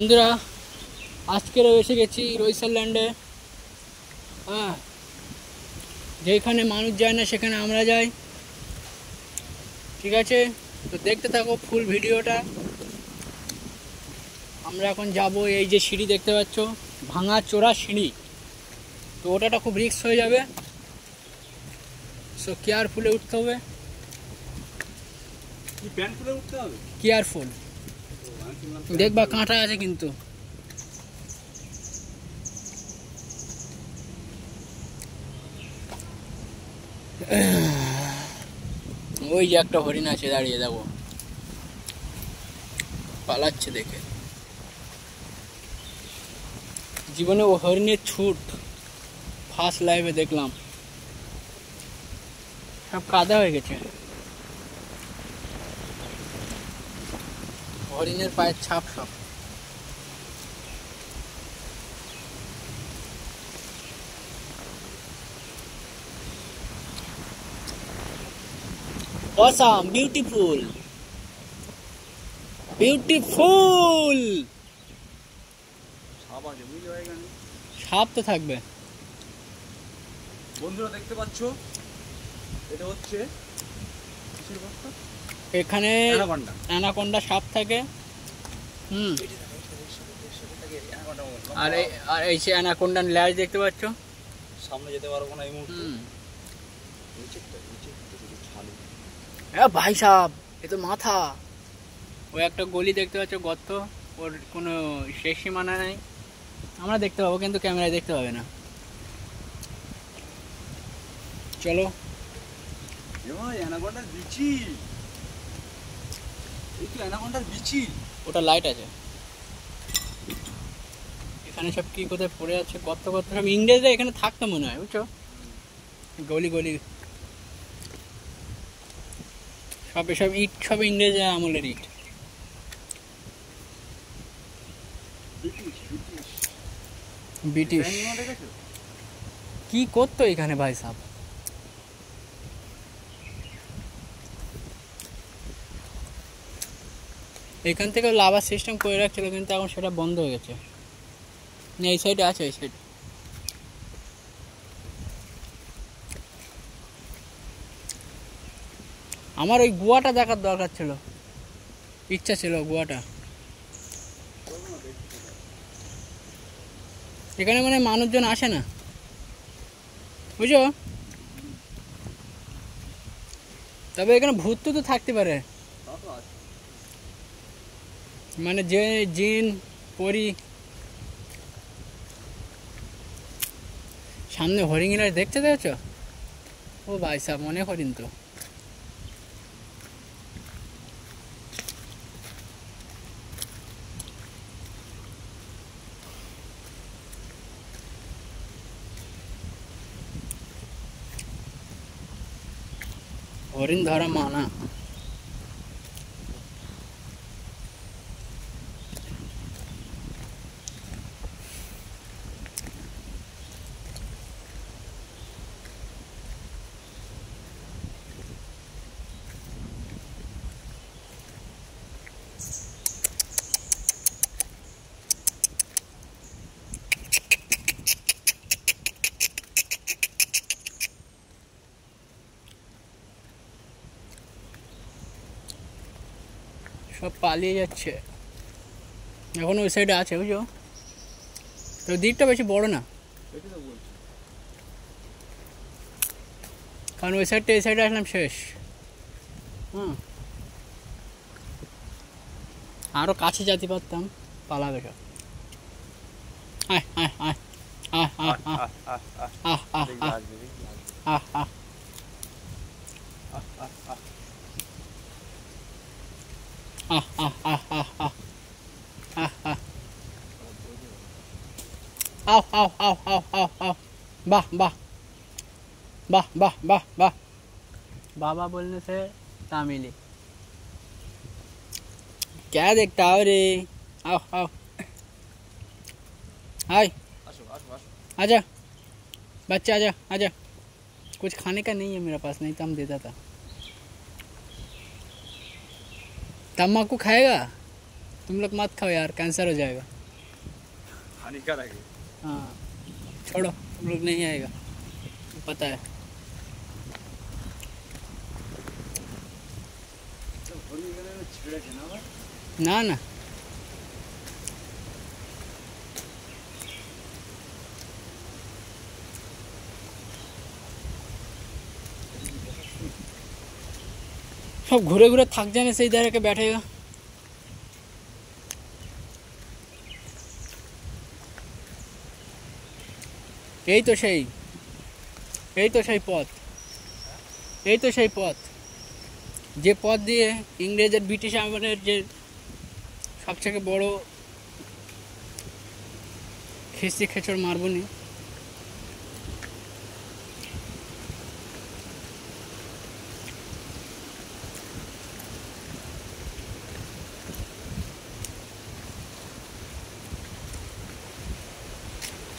বন্ধুরা আজকে এসে গেছি রইসারল্যান্ডে। হ্যাঁ, যেখানে মানুষ যায় না সেখানে আমরা যাই। ঠিক আছে, তো দেখতে থাকো ফুল ভিডিওটা। আমরা এখন যাব, এই যে সিঁড়ি দেখতে পাচ্ছ, ভাঙা চোরা সিঁড়ি। তো ওটাটা খুব রিস্ক হয়ে যাবে, সো কেয়ারফুলে উঠতে হবে। কেয়ারফুল, দেখবা কাঁটা আছে কিন্তু। ওই যে একটা হরিণ আছে দাঁড়িয়ে, দেখো পালাচ্ছে দেখে। জীবনে ও হরিণের ছুট ফার্স্ট লাইভে দেখলাম। সব কাদা হয়ে গেছে, হরিণের পায়ের ছাপ সব। Awesome, beautiful, beautiful. সাপ তো থাকবে। বন্ধুরা দেখতে পাচ্ছ, এটা হচ্ছে এখানে অ্যানাকোন্ডা সাপ থাকে। আর এই সে অ্যানাকোন্ডার ল্যাজ দেখতে পাচ্ছ। সামনে যেতে পারবো না এই মুহূর্তে। ভাই সাহেব, এ তো মাথা। ওই একটা গলি দেখতে পাচ্ছ, গর্ত, ওর কোনো শেষ সীমানা নেই। আমরা দেখতে পাবো কিন্তু ক্যামেরায় দেখতে পাবে না। চলো। অ্যানাকোন্ডার বিচি, এই তো অ্যানাকোন্ডার বিচি। ওটা লাইট আছে। এখানে সব কি কোথায় পড়ে আছে, গর্ত গর্ত সব। ইংরেজরা এখানে থাকতো মনে হয়, বুঝছো, গলি গলি সব এসব ইট, সব ইংরেজ আমলের ইট। ব্রিটিশ কি করতো এখানে ভাই সাহেব? এখান থেকে লাভার সিস্টেম করে রাখছিল, কিন্তু এখন সেটা বন্ধ হয়ে গেছে। এই সাইডে আছে, এই সাইড। আমার ওই গোয়াটা দেখার দরকার ছিল, ইচ্ছা ছিল গোয়াটা। এখানে মানে মানুষজন আসে না, বুঝো। তবে এখানে ভূত তো থাকতে পারে, মানে যে জিন পরি। সামনে হরিণরা দেখতে পেয়েছ? ও ভাই সাহেব, মনে হরিণ তো। হরিণ ধরা মানা। সব পালিয়ে যাচ্ছে। এখন ওই সাইডে আছে, বুঝো, তো দিকটা বেশি বড় না, কারণ ওই সাইডটা এই সাইডে আসলাম শেষ। আরো কাছে যেতে পারতাম, পালাবে সব। আয় আয় আয় আহ আহ আহ আহ আহ আহ আহ। आओ आओ आओ आओ आओ आओ। वाह वाह वाह वाह वाह वाह। बाबा बोलने से तामिली। क्या देखता हो रे? आओ आओ, हाय, आजा बच्चा, आजा आजा। कुछ खाने का नहीं है मेरे पास, नहीं तो हम देता था। तम्बाकू खाएगा? तुम लोग मत खाओ यार, कैंसर हो जाएगा। हानिकारक है। हाँ छोड़ो, तुम लोग नहीं आएगा, पता है। ना ना सब घूरे घूरे थक जाने से इधर आके बैठेगा। यही तो सही, यही तो सही पथ, यही तो सही पथ। যে পথ দিয়ে ইংরেজের ব্রিটিশ আমলের যে সবথেকে বড় খিস্তি খেচড় মারবনি,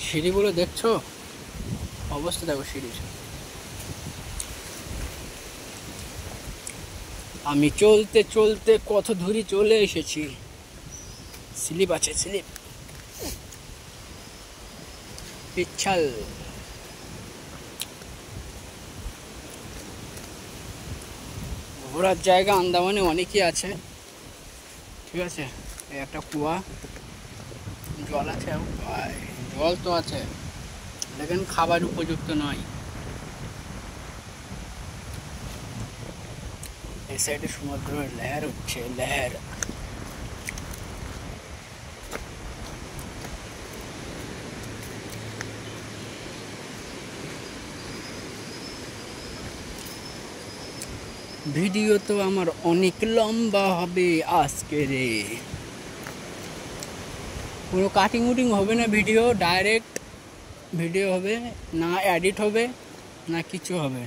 সিঁড়িগুলো দেখছো, অবস্থা দেখো সিঁড়ির। আমি চলতে চলতে কত দূরে চলে এসেছি। স্লিপ আছে, স্লিপ পিচ্ছাল। ঘোরার জায়গা আন্দামানে অনেকই আছে, ঠিক আছে। এই একটা কুয়া, জল আছে, জল তো আছে, লেকিন খাবার উপযুক্ত নয়। এই সাইডে সমুদ্রের লহর উঠছে, লহর। ভিডিও তো আমার অনেক লম্বা হবে আজকে রে। কোনো কাটিং উটিং হবে না, ভিডিও ডাইরেক্ট ভিডিও হবে, না এডিট হবে না কিছু হবে।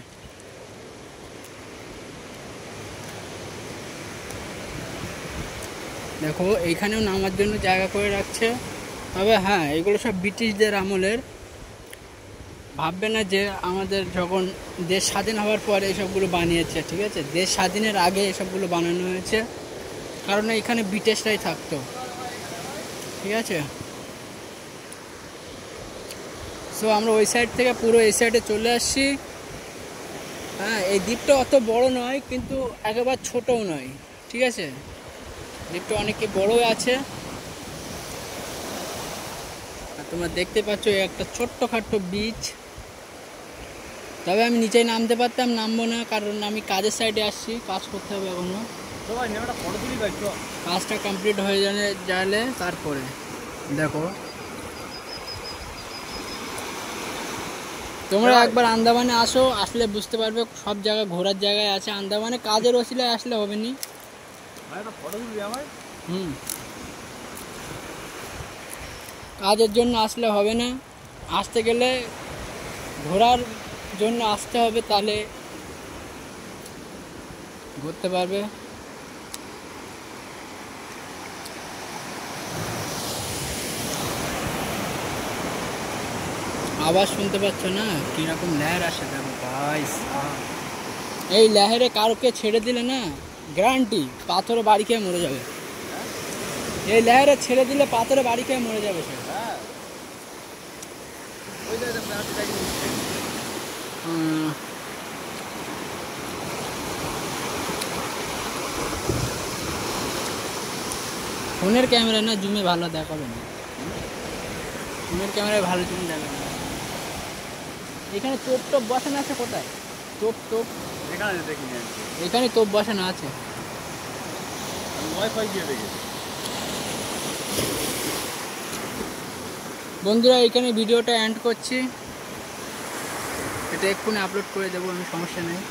দেখো এইখানেও নামার জন্য জায়গা করে রাখছে, তবে হ্যাঁ এগুলো সব ব্রিটিশদের আমলের। ভাববে না যে আমাদের যখন দেশ স্বাধীন হওয়ার পরে এসবগুলো বানিয়েছে, ঠিক আছে। দেশ স্বাধীনের আগে এসবগুলো বানানো হয়েছে, কারণ এখানে ব্রিটিশরাই থাকতো, ঠিক আছে। সো আমরা ওই সাইড থেকে পুরো এই সাইডে চলে আসছি। হ্যাঁ এই দ্বীপটা অত বড় নয়, কিন্তু একেবারে ছোটও নয়, ঠিক আছে। দ্বীপটা অনেকে বড় আছে। আর তোমরা দেখতে পাচ্ছ একটা ছোট্টখাট্ট বিচ। তবে আমি নিচে নামতে পারতাম, নামবো না, কারণ আমি কাজের সাইডে আসছি, কাজ করতে হবে এখনো। কাজটা কমপ্লিট হয়ে গেলে তারপরে দেখো। তোমরা একবার আন্দামানে আসো, আসলে বুঝতে পারবে সব জায়গা ঘোরার জায়গায় আছে। আন্দামানে কাজের ওসিলায় আসলে হবে নি। কাজের জন্য আসলে হবে না, আসতে গেলে ঘোরার জন্য আসতে হবে, তাহলে ঘুরতে পারবে। আওয়াজ শুনতে পাচ্ছ না কিরকম লহর আসে, দেখো ভাই। এই লহরে কারোকে ছেড়ে দিলে না, গ্যারান্টি পাথরে বাড়ি খেয়ে মরে যাবে। এই লহরে ছেড়ে দিলে পাথরে বাড়ি খেয়ে মরে যাবে সে। ফোনের ক্যামেরা না জুমে ভালো দেখাবে না, ফোনের ক্যামেরায় ভালো জুম দেখাবে না। এখানে তোপ টোপ বসানো আছে, কোথায় তোপ টোপ? এখানে তোপ বসানো আছে। বন্ধুরা এখানে ভিডিওটা এন্ড করছি, এটা এক্ষুনি আপলোড করে দেবো আমি, সমস্যা নেই।